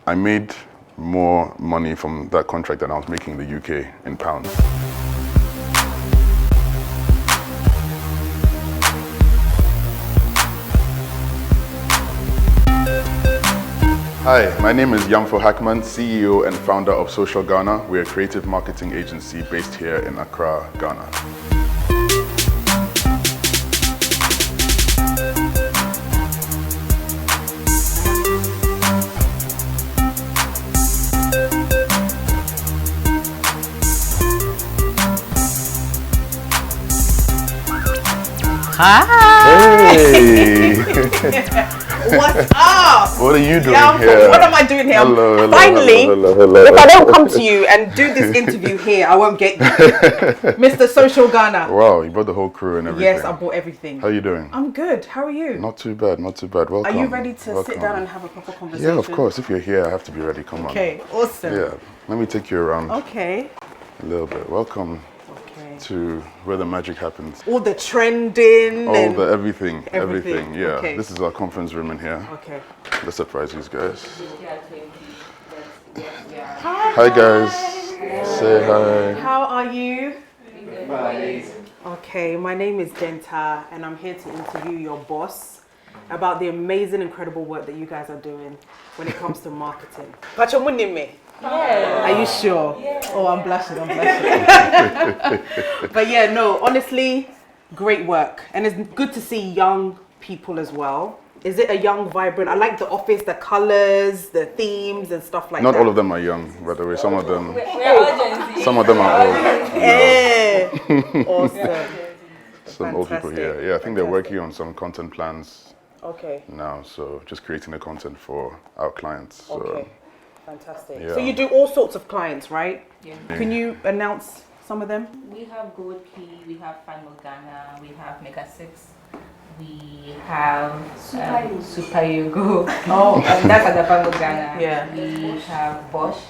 I made more money from that contract than I was making in the UK in pounds. Hi, my name is Yanfo Hackman, CEO and founder of Social Ghana. We're a creative marketing agency based here in Accra, Ghana. Hi! Hey! What's up? What are you doing Yanfo, here? what am I doing here? Hello, Finally, hello. if I don't come to you and do this interview here, I won't get you. Mr. Social Ghana. Wow, you brought the whole crew and everything. Yes, I bought everything. How are you doing? I'm good. How are you? Not too bad, not too bad. Welcome. Are you ready to sit down and have a proper conversation? Yeah, of course. If you're here, I have to be ready. Come on. Okay, awesome. Yeah, let me take you around Okay. a little bit. Welcome to where the magic happens. All the trending. All and the everything. Yeah. Okay. This is our conference room in here. Okay. Let's surprise these guys. Hi. Hi guys. Say hi. How are you? Okay, my name is Dentaa and I'm here to interview your boss about the amazing, incredible work that you guys are doing when it comes to marketing. Yeah. Are you sure? Yeah. Oh, I'm blushing. But yeah, no, honestly, great work. And it's good to see young people as well. Is it a young, vibrant? I like the office, the colors, the themes and stuff like that. Not all of them are young, by the way. Some of them Some of them are old. Yeah. Awesome. Some old people here. Yeah, I think they're working on some content plans Okay. now. So just creating the content for our clients. So, Okay. Fantastic. Yeah. So you do all sorts of clients, right? Yeah. Can you announce some of them? We have Gold Key, we have Final Ghana, we have Mega 6, we have Super Yogo. Oh, And that's at the Final Ghana. Yeah. We have Bosch.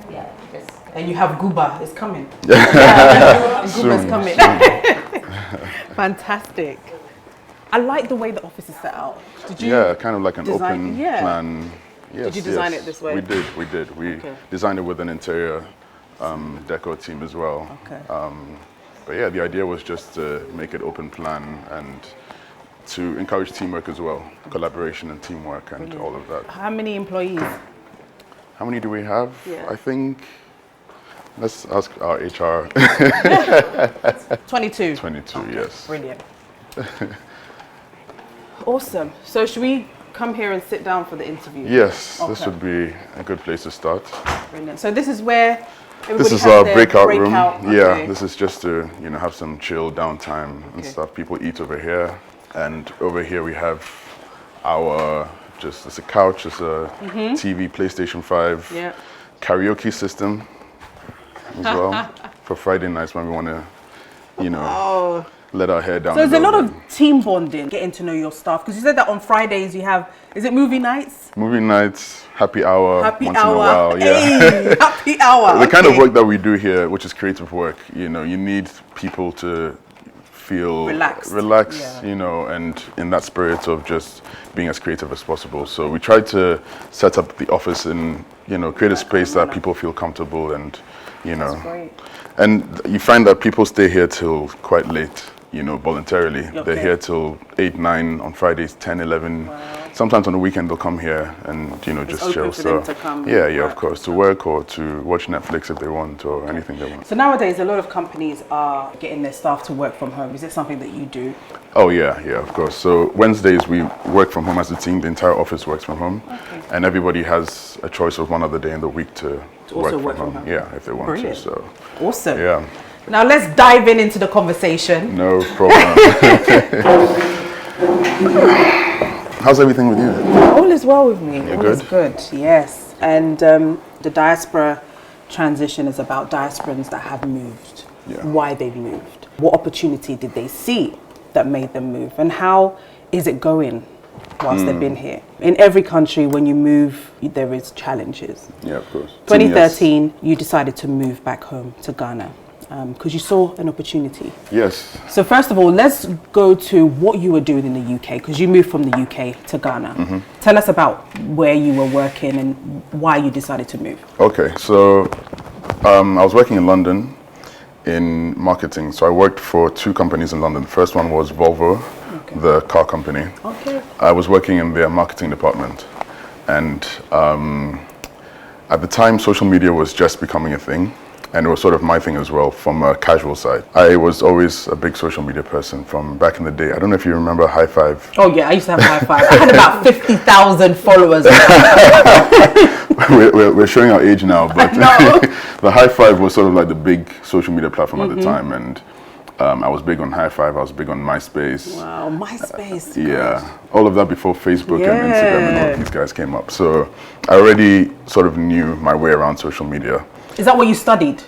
Yeah, just. and you have Guba. It's coming. Soon, Guba's coming. soon. Fantastic. I like the way the office is set out. Did you? Yeah, kind of like an design- open yeah. plan. Yes, Did you design it this way? We did. We Okay. designed it with an interior deco team as well. Okay. But yeah, the idea was just to make it open plan and to encourage teamwork as well, collaboration and teamwork and all of that. How many employees? How many do we have? Yeah. I think, let's ask our HR. 22. 22, yes. Brilliant. Awesome. So should we come here and sit down for the interview? Yes, this Okay. would be a good place to start. Brilliant. So this is where everybody This is has our their breakout room. Yeah, Okay. this is just to have some chill downtime and Okay. stuff. People eat over here, and over here we have our it's a couch, it's a TV, PlayStation 5, Yeah. karaoke system as well for Friday nights when we want to, Oh. let our hair down. So there's a lot little of team bonding, getting to know your staff. Because you said that on Fridays you have, is it movie nights? bit. Movie nights, happy hour, Happy once hour. in a while. Yeah. Hey, happy hour. The kind of Okay. work that we do here, which is creative work, you need people to feel Relaxed. Yeah. And in that spirit of just being as creative as possible. So we try to set up the office and, create a space that people feel comfortable and, That's great. and you find that people stay here till quite late, voluntarily. Okay. They're here till 8, 9 on Fridays, 10, 11. Wow. Sometimes on the weekend they'll come here and, just open chill. for them to come yeah, and of work. course, to work or to watch Netflix if they want or anything they want. So nowadays a lot of companies are getting their staff to work from home. Is it something that you do? Oh yeah, of course. So Wednesdays we work from home as a team. The entire office works from home, and everybody has a choice of one other day in the week to also work from home. Yeah, if they want Brilliant. to. So Awesome. yeah, Now let's dive into the conversation. no problem. How's everything with you? All is well with me. You're All is good? good, yes. And the diaspora transition is about diasporans that have moved, Yeah. why they've moved. What opportunity did they see that made them move? And how is it going whilst they've been here? In every country, when you move, there is challenges. Yeah, of course. 2013, you decided to move back home to Ghana. because you saw an opportunity. Yes. So first of all, let's go to what you were doing in the UK, because you moved from the UK to Ghana. Tell us about where you were working and why you decided to move. Okay, so I was working in London in marketing. So I worked for 2 companies in London. The first one was Volvo, the car company. Okay. I was working in their marketing department. And at the time, social media was just becoming a thing. And it was sort of my thing as well, from a casual side. I was always a big social media person from back in the day. I don't know if you remember High Five. Oh yeah, I used to have High Five. I had about 50,000 followers. we're showing our age now, but the High Five was sort of like the big social media platform at the time. And I was big on High Five, I was big on MySpace. Wow, MySpace. Yeah, all of that before Facebook and Instagram and all of these guys came up. So I already sort of knew my way around social media. Is that what you studied?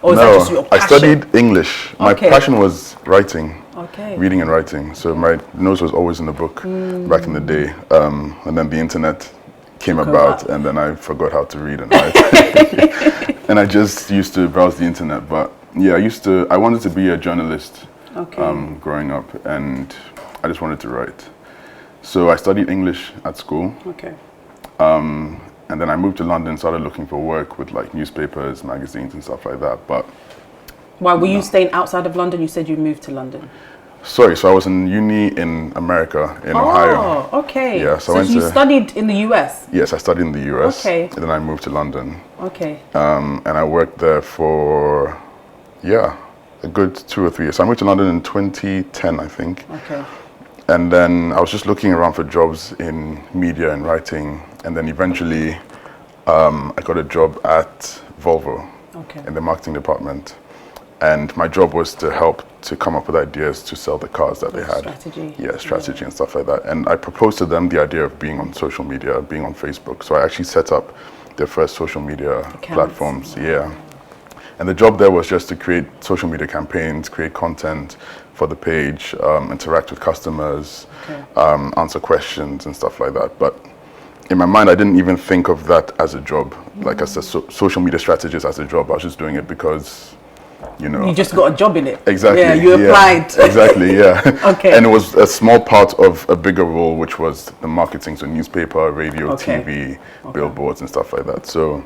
Or is No, that just your passion? I studied English. My passion was writing, reading and writing. So my nose was always in the book back in the day. And then the internet came about and then I forgot how to read and write. And I just used to browse the internet. But yeah, I wanted to be a journalist growing up, and I just wanted to write. So I studied English at school. Okay. And then I moved to London, started looking for work with like newspapers, magazines and stuff like that. But why were you staying outside of London? You said you moved to London. Sorry, so I was in uni in America, in Ohio. Oh, okay. Yeah, so you studied in the US? Yes, I studied in the US. Okay. And then I moved to London. Okay. And I worked there for, a good 2 or 3 years. So I moved to London in 2010, I think. Okay. And then I was just looking around for jobs in media and writing. And then eventually I got a job at Volvo in the marketing department. And my job was to help to come up with ideas to sell the cars that they had. Strategy. Yeah, strategy and stuff like that. And I proposed to them the idea of being on social media, being on Facebook. So I actually set up their first social media platforms. Yeah. And the job there was just to create social media campaigns, create content for the page, interact with customers, answer questions and stuff like that. But in my mind, I didn't even think of that as a job, like as a social media strategist as a job. I was just doing it because, you just got a job in it. Exactly. Yeah, you applied. Exactly, yeah. Okay. And it was a small part of a bigger role, which was the marketing, so newspaper, radio, TV, billboards and stuff like that. So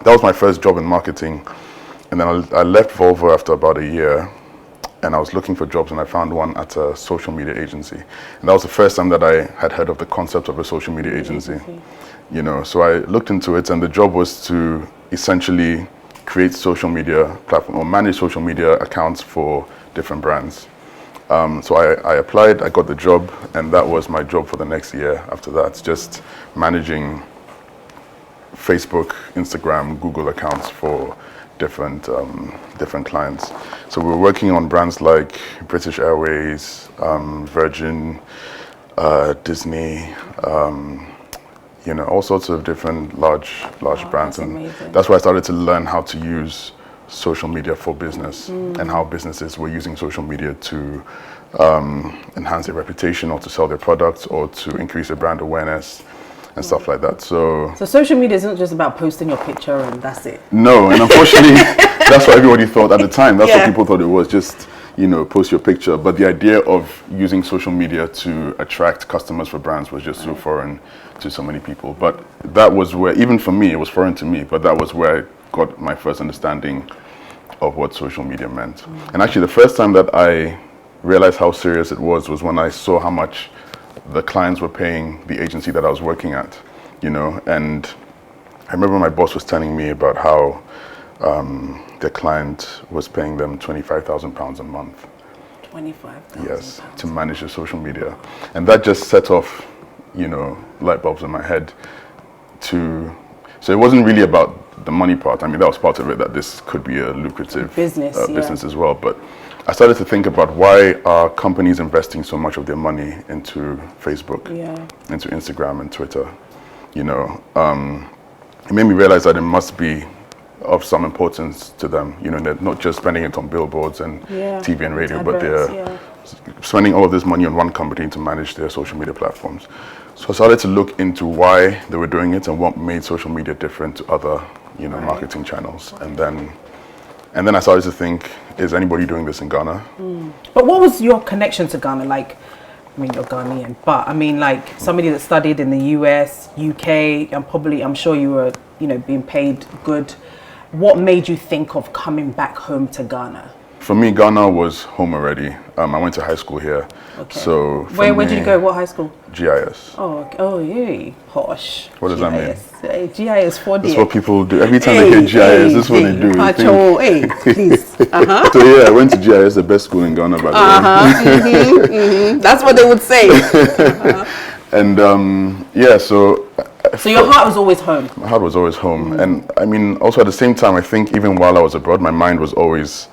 that was my first job in marketing. And then I left Volvo after about a year, and I was looking for jobs, and I found one at a social media agency. And that was the first time that I had heard of the concept of a social media agency. So I looked into it, and the job was to essentially create social media platform or manage social media accounts for different brands. So I applied, I got the job, and that was my job for the next year after that, just managing Facebook, Instagram, Google accounts for different clients. So we were working on brands like British Airways, Virgin, Disney, all sorts of different large brands. And amazing. that's why I started to learn how to use social media for business and how businesses were using social media to enhance their reputation or to sell their products or to increase their brand awareness and stuff like that. So social media isn't just about posting your picture and that's it. No, and unfortunately, that's what everybody thought at the time. That's what people thought it was, just post your picture. But the idea of using social media to attract customers for brands was just so foreign to so many people. But that was where, even for me, it was foreign to me, but that was where I got my first understanding of what social media meant. And actually, the first time that I realized how serious it was when I saw how much the clients were paying the agency that I was working at, and I remember my boss was telling me about how their client was paying them £25,000 a month. 25,000. Yes, to manage the social media. And that just set off, light bulbs in my head so it wasn't really about the money part. I mean, that was part of it, that this could be a lucrative business as well. But I started to think about, why are companies investing so much of their money into Facebook, into Instagram and Twitter? It made me realize that it must be of some importance to them. They're not just spending it on billboards and TV and radio, but they're spending all of this money on one company to manage their social media platforms. So I started to look into why they were doing it and what made social media different to other, marketing channels. And then And then I started to think, is anybody doing this in Ghana? But what was your connection to Ghana like? I mean, you're Ghanaian, but I mean, like somebody that studied in the US, UK, and I'm sure you were, being paid good. What made you think of coming back home to Ghana? For me, Ghana was home already. I went to high school here. Okay. So where did you go? What high school? GIS. Oh, okay. Oh, yeah, posh. What does that mean? GIS 4D. That's what people do. Every time they hear GIS, this is what they do. Please. So yeah, I went to GIS, the best school in Ghana, by the way. That's what they would say. And yeah, so your heart was always home. My heart was always home. And I mean, also at the same time, I think even while I was abroad, my mind was always,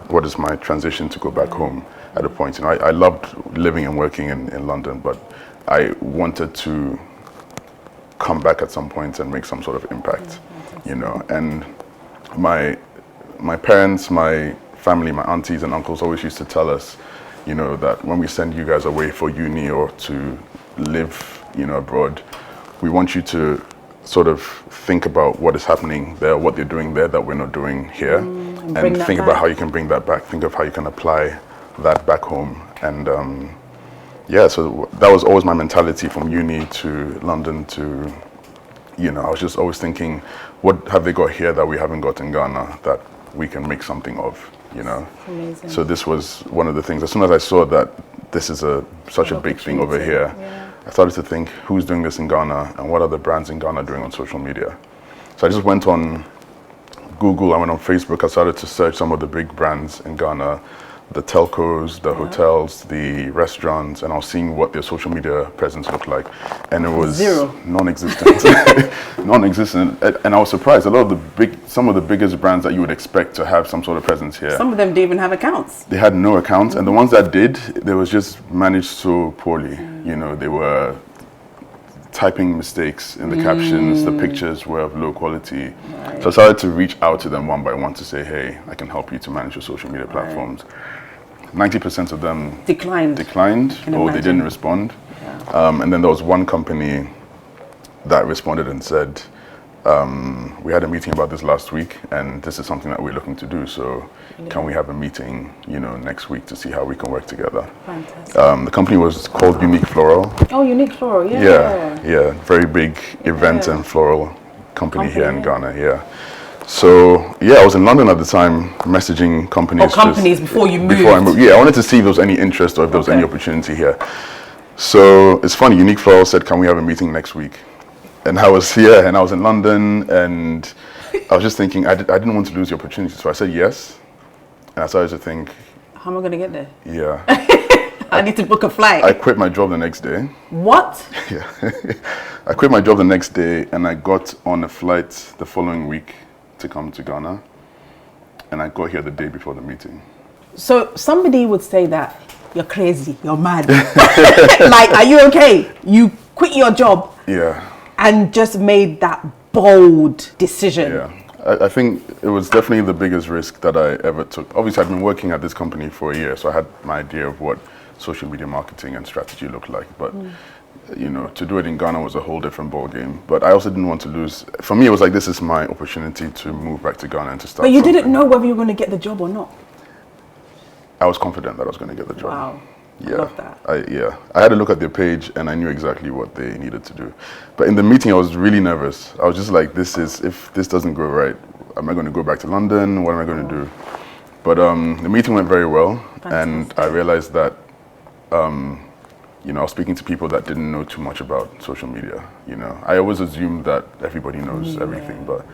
what is my transition to go back home at a point? I loved living and working in London, but I wanted to come back at some point and make some sort of impact, and my parents, my family, my aunties and uncles always used to tell us, that when we send you guys away for uni or to live, abroad, we want you to sort of think about what is happening there, what they're doing there that we're not doing here, and think about how you can bring that back, think of how you can apply that back home. And yeah, so that was always my mentality from uni to London to, I was just always thinking, what have they got here that we haven't got in Ghana that we can make something of, Amazing. So this was one of the things. As soon as I saw that this is such a big thing over here, I started to think, who's doing this in Ghana and what are the brands in Ghana doing on social media? So I just went on Google, I went on Facebook, I started to search some of the big brands in Ghana, the telcos, the hotels, the restaurants, and I was seeing what their social media presence looked like. And it was zero. Non-existent. Non-existent. And I was surprised. Some of the biggest brands that you would expect to have some sort of presence here. Some of them didn't even have accounts. They had no accounts, and the ones that did, they was just managed so poorly. They were typing mistakes in the captions, the pictures were of low quality. Right. So I started to reach out to them one by one to say, hey, I can help you to manage your social media platforms. 90% of them declined or they didn't respond. Yeah. And then there was one company that responded and said, we had a meeting about this last week and this is something that we're looking to do. So can we have a meeting, next week to see how we can work together? Fantastic. The company was called Unique Floral. Oh, Unique Floral, yeah. Yeah, very big event and floral company here in Ghana, So, I was in London at the time messaging companies. Before you moved? Before I moved, I wanted to see if there was any interest or if there was any opportunity here. So, it's funny, Unique Floral said, can we have a meeting next week? And I was here and I was in London and I was just thinking, I didn't want to lose the opportunity. So I said yes. And I started to think, how am I going to get there? Yeah. I need to book a flight. I quit my job the next day. What? Yeah. I quit my job the next day and I got on a flight the following week to come to Ghana. And I got here the day before the meeting. So somebody would say that you're crazy, you're mad. Like, are you okay? You quit your job. Yeah. And just made that bold decision. Yeah. I think it was definitely the biggest risk that I ever took. Obviously, I've been working at this company for a year, so I had my idea of what social media marketing and strategy looked like. But, to do it in Ghana was a whole different ball game. But I also didn't want to lose. For me, it was like, this is my opportunity to move back to Ghana and to start. But you didn't know whether you were going to get the job or not? I was confident that I was going to get the job. Wow. Yeah, I love that. I had to look at their page and I knew exactly what they needed to do. But in the meeting, I was really nervous. I was just like, if this doesn't go right, am I going to go back to London? What am I going to do? But the meeting went very well. Fantastic. And I realized that, I was speaking to people that didn't know too much about social media. I always assumed that everybody knows everything, but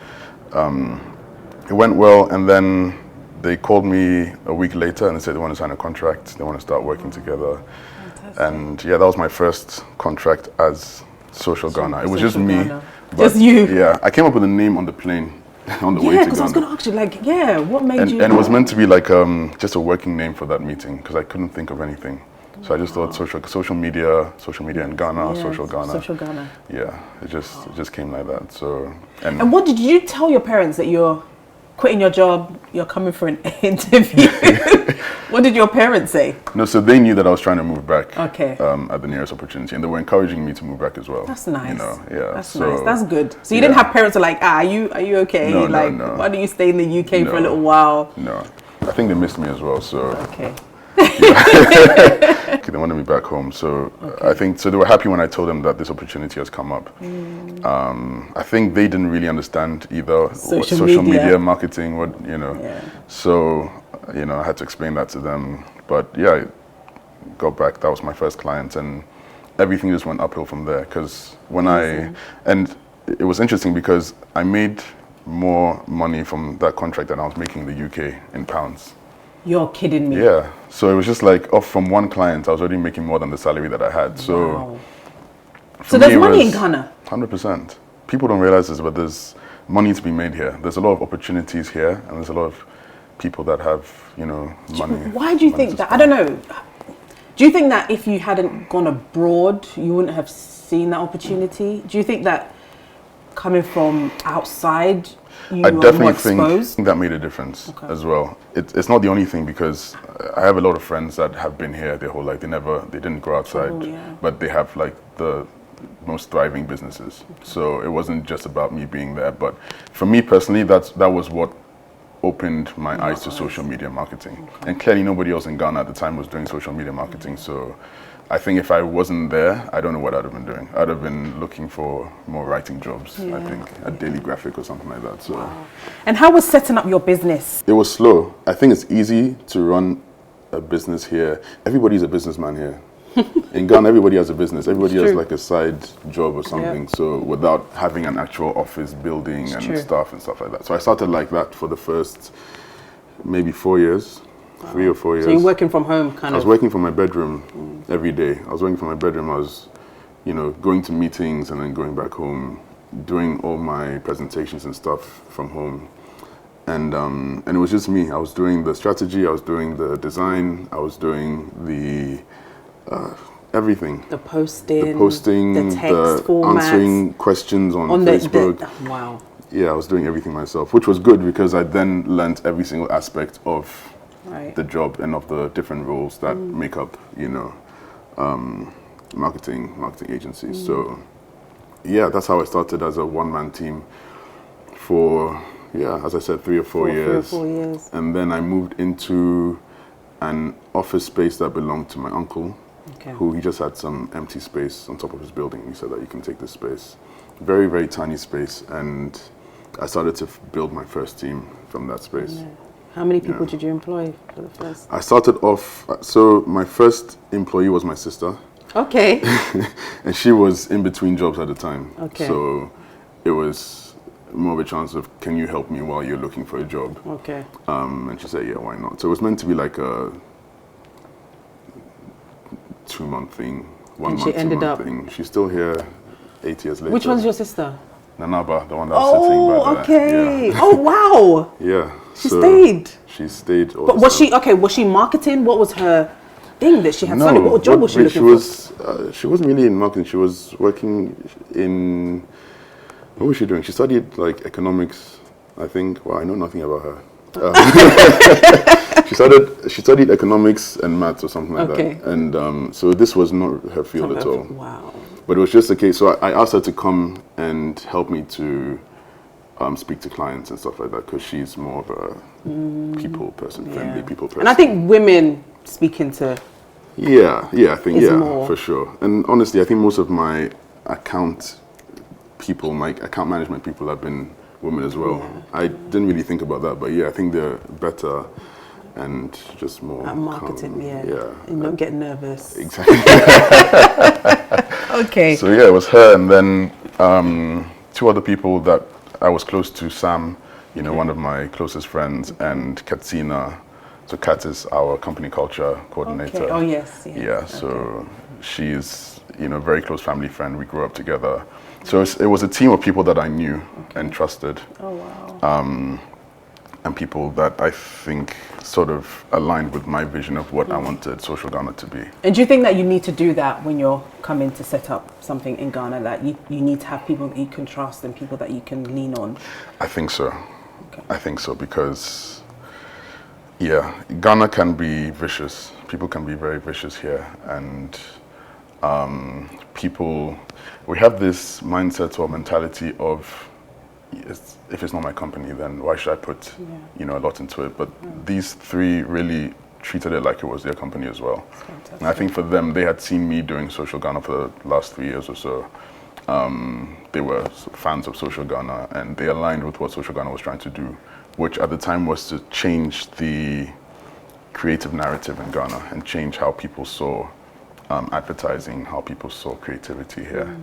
it went well. And then they called me a week later and they said they want to sign a contract. They want to start working together. Fantastic. And that was my first contract as Social Ghana. It was just me. Just you? Yeah, I came up with a name on the plane on the way to Ghana. Yeah, because I was going to ask you, what made you? And it was meant to be like just a working name for that meeting because I couldn't think of anything. So I just thought social media in Ghana, Social Ghana. Social Ghana. Yeah, it just came like that. So and what did you tell your parents that you're quitting your job, you're coming for an interview? What did your parents say? No, so they knew that I was trying to move back. Okay. At the nearest opportunity, and they were encouraging me to move back as well. That's nice. You know, yeah. That's nice. That's good. So you didn't have parents who are like, are you okay? No, like, no. why don't you stay in the UK for a little while? No, I think they missed me as well. So Okay. they wanted me back home. So I think so. They were happy when I told them that this opportunity has come up. I think they didn't really understand either social media marketing. So I had to explain that to them. But yeah, I got back. That was my first client, and everything just went uphill from there. Because and it was interesting because I made more money from that contract than I was making in the UK in pounds. You're kidding me. Yeah. So it was just like off from one client, I was already making more than the salary that I had. So, wow. So there's money in Ghana? 100%. People don't realize this, but there's money to be made here. There's a lot of opportunities here, and there's a lot of people that have, money. Why do you think that? I don't know. Do you think that if you hadn't gone abroad, you wouldn't have seen that opportunity? Do you think that coming from outside, I definitely think that made a difference as well. It's not the only thing, because I have a lot of friends that have been here their whole life. They didn't go outside, but they have like the most thriving businesses. So it wasn't just about me being there. But for me personally, that was what opened my eyes to social media marketing. And clearly nobody else in Ghana at the time was doing social media marketing. So I think if I wasn't there, I don't know what I'd have been doing. I'd have been looking for more writing jobs, I think, a daily graphic or something like that. So. Wow. And how was setting up your business? It was slow. I think it's easy to run a business here. Everybody's a businessman here. In Ghana, everybody has a business. Everybody has like a side job or something. So without having an actual office building and stuff like that. So I started like that for the first maybe 4 years. 3 or 4 years. So you're working from home, I was working from my bedroom every day. I was working from my bedroom. I was, going to meetings and then going back home, doing all my presentations and stuff from home. And it was just me. I was doing the strategy. I was doing the design. I was doing the everything. The posting, the text formats, answering questions on Facebook. Wow. Yeah, I was doing everything myself, which was good because I then learned every single aspect of the job and of the different roles that make up, marketing agencies. So, yeah, that's how I started as a one-man team for, as I said, 3 or 4 years. 3 or 4 years. And then I moved into an office space that belonged to my uncle, who he just had some empty space on top of his building. He said that you can take this space. Very, very tiny space. And I started to build my first team from that space. Yeah. How many people did you employ for the first? I started off, so my first employee was my sister. Okay. And she was in between jobs at the time. Okay. So it was more of a chance of, can you help me while you're looking for a job? Okay. And she said, yeah, why not? So it was meant to be like a 2-month thing, 1 month, 2 month thing. She's still here 8 years later. Which one's your sister? Nanaba, the one that was sitting by there. Okay. Yeah. Oh, wow. Yeah. She stayed. She stayed. But was she marketing? What was her thing that she had started? What job was she looking for? She wasn't really in marketing. She was working in, what was she doing? She studied like economics, I think. Well, I know nothing about her. She studied economics and maths or something like that. And so this was not her field at all. Wow. But it was just a case. So I asked her to come and help me to speak to clients and stuff like that, because she's more of a people person, friendly people person. And I think women speaking to I think more. For sure. And honestly, I think most of my account management people have been women as well. I didn't really think about that, but I think they're better and just more at marketing. Calm. And not get nervous. Exactly. Okay. So it was her, and then 2 other people that I was close to, Sam, one of my closest friends, and Katsina. So Kat is our company culture coordinator. Okay. Oh, yes. Yeah, so she's, a very close family friend. We grew up together. So it was a team of people that I knew and trusted. Oh, wow. And people that I think sort of aligned with my vision of what I wanted Social Ghana to be. And do you think that you need to do that when you're coming to set up something in Ghana, that you need to have people that you can trust and people that you can lean on? I think so. Okay. I think so, because Yeah, Ghana can be vicious. People can be very vicious here, and people, we have this mindset or mentality of, if it's not my company, then why should I put, a lot into it? But these three really treated it like it was their company as well. And I think for them, they had seen me doing Social Ghana for the last 3 years or so. They were fans of Social Ghana, and they aligned with what Social Ghana was trying to do, which at the time was to change the creative narrative in Ghana and change how people saw advertising, how people saw creativity here.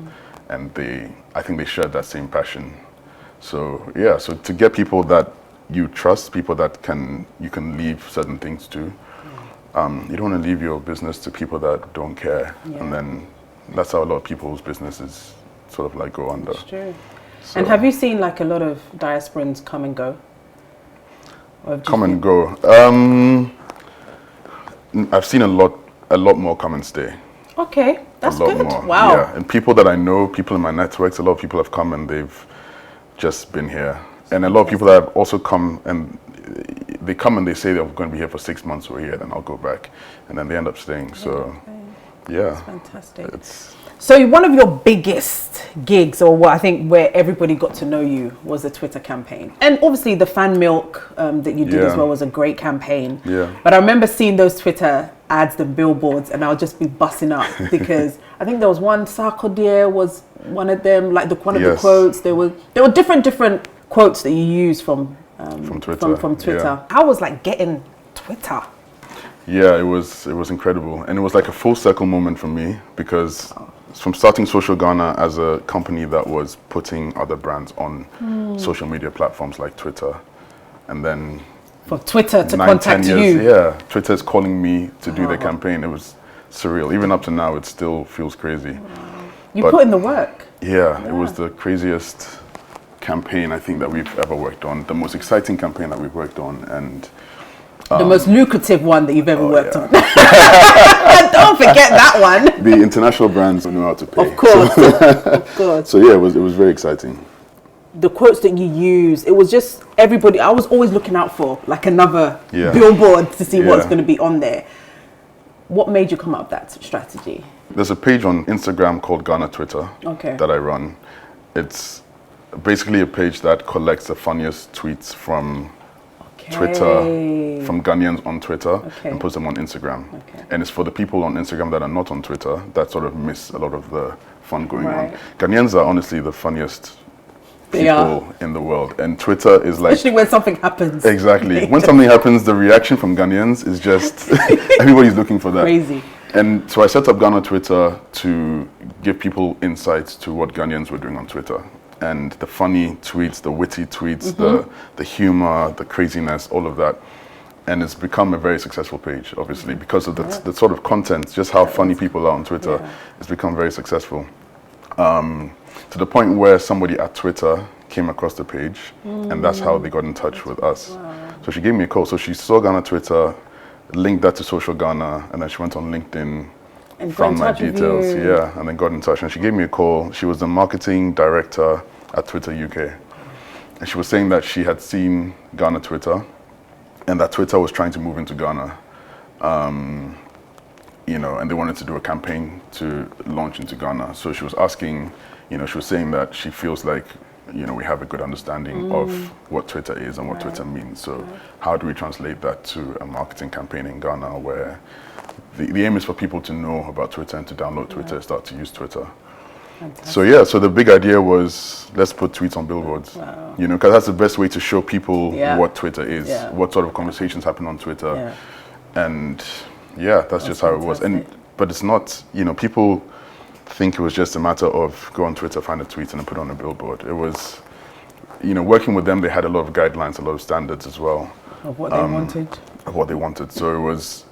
And I think they shared that same passion. So yeah, so to get people that you trust, people that you can leave certain things to, you don't want to leave your business to people that don't care. And then that's how a lot of people's businesses sort of like go under. That's true. So, and have you seen like a lot of diasporans come and go? Come and go. I've seen a lot more come and stay. Okay, that's a lot good. More. Wow. Yeah, and people that I know, people in my networks, a lot of people have come and they've just been here. And a lot of people that have also come and they come and they say they're going to be here for 6 months or a year, then I'll go back. And then they end up staying. So, yeah. That's fantastic. So one of your biggest gigs, or what I think where everybody got to know you, was the Twitter campaign. And obviously the fan milk that you did as well was a great campaign. Yeah. But I remember seeing those Twitter ads and billboards, and I'll just be busting up because I think there was one, Sarkodie was one of them, like one of the quotes. There were different quotes that you use from Twitter. From Twitter. Yeah. How was like getting Twitter? Yeah, it was incredible, and it was like a full circle moment for me because from starting Social Ghana as a company that was putting other brands on social media platforms like Twitter, and then for Twitter to 9, contact 10 years, you. Yeah, Twitter is calling me to do the campaign. It was surreal. Even up to now, it still feels crazy. You put in the work. Yeah, it was the craziest campaign I think that we've ever worked on. The most exciting campaign that we've worked on, and the most lucrative one that you've ever worked on. Don't forget that one. The international brands know how to pay. Of course, of course. So yeah, it was very exciting. The quotes that you use, it was just everybody. I was always looking out for like another billboard to see what's going to be on there. What made you come up with that strategy? There's a page on Instagram called Ghana Twitter that I run. It's basically a page that collects the funniest tweets from Twitter, from Ghanaians on Twitter, and puts them on Instagram. And it's for the people on Instagram that are not on Twitter that sort of miss a lot of the fun going on. Ghanaians are honestly the funniest people in the world, and Twitter is like, especially when something happens. Exactly. When something happens, the reaction from Ghanaians is just everybody's looking for that. Crazy. And so I set up Ghana Twitter to give people insights to what Ghanaians were doing on Twitter. And the funny tweets, the witty tweets, the humor, the craziness, all of that. And it's become a very successful page, obviously, because of the sort of content, just how funny people are on Twitter. It's become very successful. To the point where somebody at Twitter came across the page, and that's how they got in touch with us. So she gave me a call. So she saw Ghana Twitter, linked that to Social Ghana, and then she went on LinkedIn, and found my details, and then got in touch. And she gave me a call. She was the marketing director at Twitter UK. And she was saying that she had seen Ghana Twitter, and that Twitter was trying to move into Ghana. And they wanted to do a campaign to launch into Ghana. So she was asking, she was saying that she feels like, we have a good understanding of what Twitter is and what Twitter means. So how do we translate that to a marketing campaign in Ghana where the aim is for people to know about Twitter and to download Twitter, start to use Twitter. Fantastic. So the big idea was, let's put tweets on billboards, because that's the best way to show people what Twitter is, what sort of conversations happen on Twitter. And that's just how it was. But it's not, people think it was just a matter of go on Twitter, find a tweet, and then put it on a billboard. It was, working with them, they had a lot of guidelines, a lot of standards as well. Of what they wanted. Of what they wanted. So it was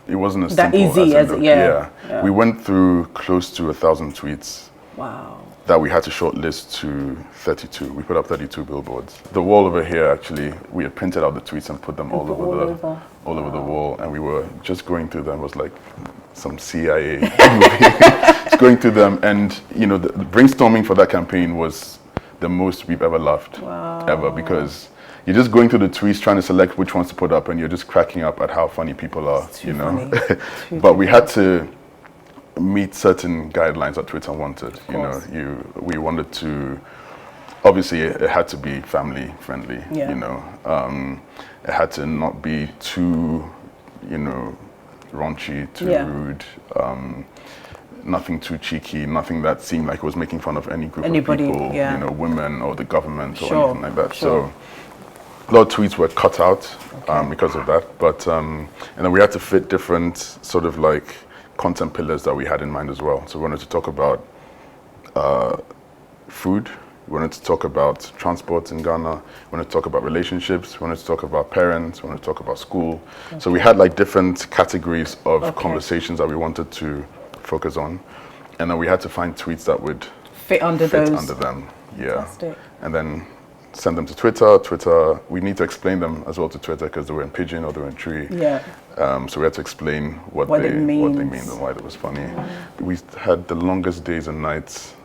it wasn't as that simple easy as it We went through close to 1,000 tweets. Wow. That we had to shortlist to 32. We put up 32 billboards. The wall over here, actually, we had printed out the tweets and put them all over the wall, and we were just going through them. It was like some CIA movie. Just going through them, and the brainstorming for that campaign was the most we've ever laughed, ever, because you're just going through the tweets trying to select which ones to put up, and you're just cracking up at how funny people are, you know. But we had to meet certain guidelines that Twitter wanted. You know, we wanted to, obviously it had to be family friendly, you know. It had to not be too, you know, raunchy, too rude, nothing too cheeky, nothing that seemed like it was making fun of any group of people, you know, women or the government or anything like that. So a lot of tweets were cut out because of that. But and then we had to fit different sort of like content pillars that we had in mind as well. So we wanted to talk about food. We wanted to talk about transport in Ghana. We wanted to talk about relationships. We wanted to talk about parents. We wanted to talk about school. So we had like different categories of conversations that we wanted to focus on. And then we had to find tweets that would fit under them. Yeah. And then send them to Twitter. We need to explain them as well to Twitter because they were in Pidgin or they were in Tree. Yeah. So we had to explain what they mean and why it was funny. We had the longest days and nights.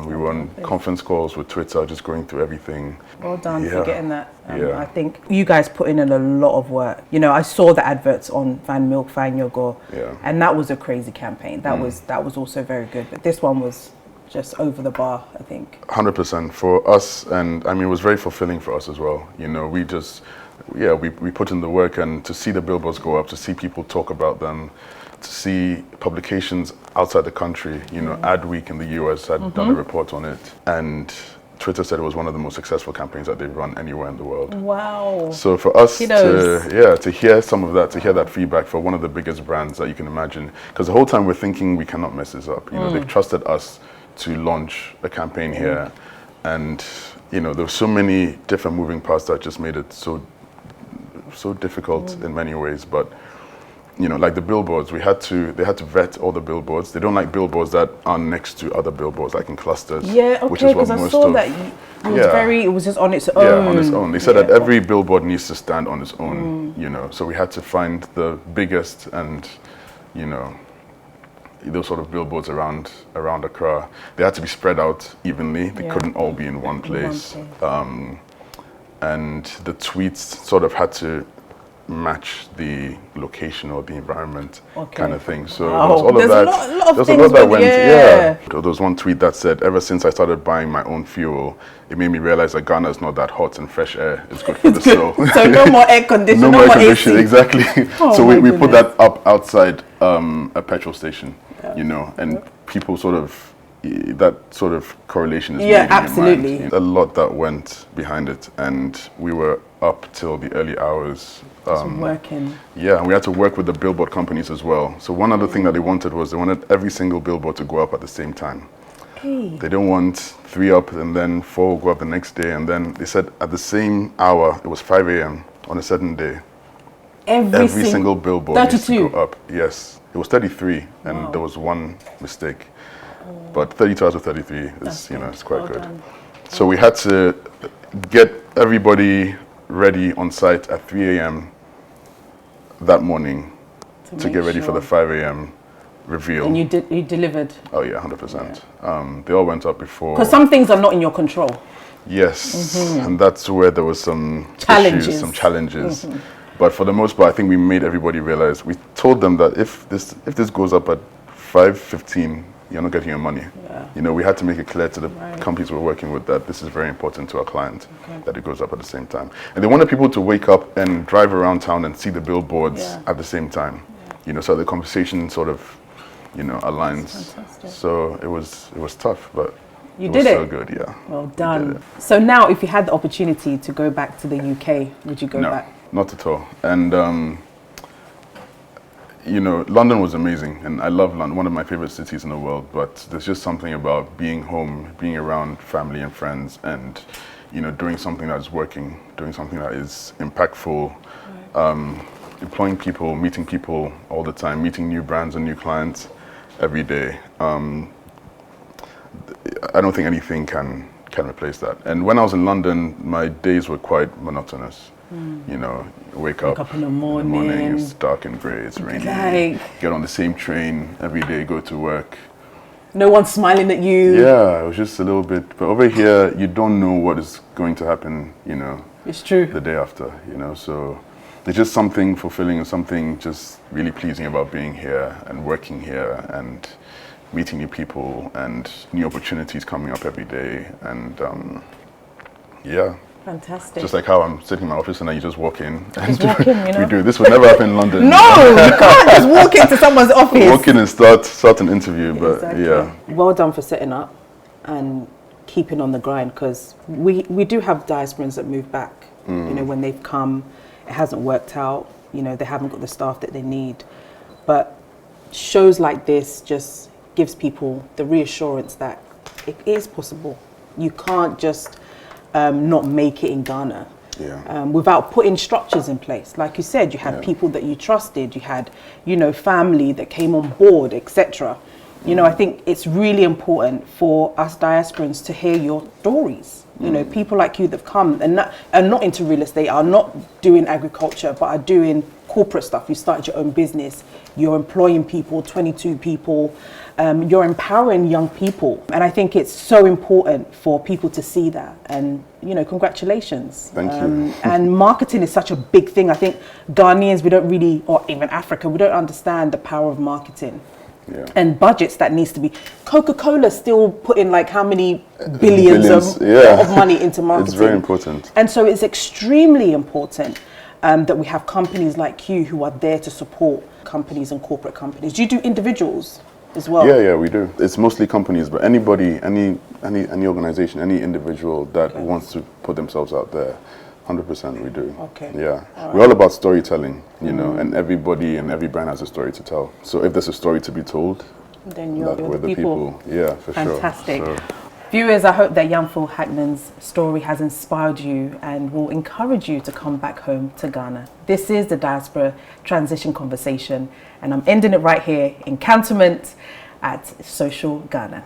We were on conference calls with Twitter, just going through everything. Well done for getting that. I think you guys put in a lot of work. You know, I saw the adverts on Van Milk, Van Yogo, and that was a crazy campaign. That was also very good. But this one was just over the bar, I think. 100% for us, and I mean, it was very fulfilling for us as well. You know, we just, we put in the work, and to see the billboards go up, to see people talk about them, to see publications outside the country, you know, Adweek in the US had done a report on it, and Twitter said it was one of the most successful campaigns that they've run anywhere in the world. Wow. So for us to hear some of that, to hear that feedback for one of the biggest brands that you can imagine, because the whole time we're thinking we cannot mess this up. You know, they've trusted us to launch a campaign here, and you know, there were so many different moving parts that just made it so difficult in many ways. But you know, like the billboards, they had to vet all the billboards. They don't like billboards that are next to other billboards, like in clusters. Yeah, okay, which is what because I saw that it was just on its own. Yeah, on its own. They said that every billboard needs to stand on its own, you know. So we had to find the biggest and, you know, those sort of billboards around Accra. They had to be spread out evenly. They couldn't all be in one place. And the tweets sort of had to match the location or the environment kind of thing. So there was all of that. There's a lot that went. There was one tweet that said, "Ever since I started buying my own fuel, it made me realize that Ghana is not that hot and fresh air is good for the soul." So no more air conditioning. No more air conditioning, exactly. So we put that up outside a petrol station, you know, and people sort of, that sort of correlation is made absolutely. In your mind. A lot that went behind it, and we were up till the early hours. Working. Yeah, and we had to work with the billboard companies as well. So one other thing that they wanted was they wanted every single billboard to go up at the same time. They didn't want 3 up and then 4 go up the next day. And then they said at the same hour, it was 5 a.m. on a certain day. Every single billboard needs to go up. Yes, it was 33, and there was one mistake. But 32 out of 33 is, you know, it's quite good. So we had to get everybody ready on site at 3 a.m. that morning to get ready for the 5 a.m. reveal. And you delivered? Oh yeah, 100%. They all went up before. Because some things are not in your control. Yes, and that's where there was some challenges. But for the most part, I think we made everybody realize. We told them that if this goes up at 5:15, you're not getting your money. You know, we had to make it clear to the companies we're working with that this is very important to our client, that it goes up at the same time. And they wanted people to wake up and drive around town and see the billboards at the same time. You know, so the conversation sort of, you know, aligns. So it was tough, but it was so good, Well done. So now, if you had the opportunity to go back to the UK, would you go back? No, not at all. And you know, London was amazing, and I love London, one of my favorite cities in the world, but there's just something about being home, being around family and friends, and, you know, doing something that's working, doing something that is impactful, employing people, meeting people all the time, meeting new brands and new clients every day. I don't think anything can replace that. And when I was in London, my days were quite monotonous. You know, wake up in the morning, it's dark and grey, it's raining, get on the same train every day, go to work. No one's smiling at you. Yeah, it was just a little bit, but over here, you don't know what is going to happen, you know. It's true. The day after, you know. So it's just something fulfilling and something just really pleasing about being here and working here and meeting new people and new opportunities coming up every day. And yeah. Fantastic. Just like how I'm sitting in my office and then you just walk in. Just walk in, you know. We do. This would never happen in London. No, you can't just walk into someone's office. Walk in and start an interview, but Exactly. yeah. Well done for setting up and keeping on the grind, because we do have diasporans that move back. You know, when they've come, it hasn't worked out. You know, they haven't got the staff that they need. But shows like this just gives people the reassurance that it is possible. You can't just not make it in Ghana. Yeah. Without putting structures in place. Like you said, you had people that you trusted, you had, you know, family that came on board, etc. You know, I think it's really important for us diasporans to hear your stories. You know, people like you that have come and are not into real estate, are not doing agriculture, but are doing corporate stuff. You started your own business, you're employing people, 22 people, you're empowering young people. And I think it's so important for people to see that. And, you know, congratulations. Thank you. And marketing is such a big thing. I think Ghanaians, we don't really, or even Africa, we don't understand the power of marketing. Yeah. And budgets that needs to be. Coca-Cola still putting like how many billions of money into marketing. It's very important. And so it's extremely important that we have companies like you who are there to support companies and corporate companies. Do you do individuals as well? Yeah, we do. It's mostly companies, but anybody, any organization, any individual that wants to put themselves out there, 100% we do. Okay. Yeah. We're all about storytelling, you know, and everybody and every brand has a story to tell. So if there's a story to be told, then you're we're the people. Yeah, for Fantastic. sure. Viewers, I hope that Yanfo Hackman's story has inspired you and will encourage you to come back home to Ghana. This is the Diaspora Transition Conversation, and I'm ending it right here in Cantonment at Social Ghana.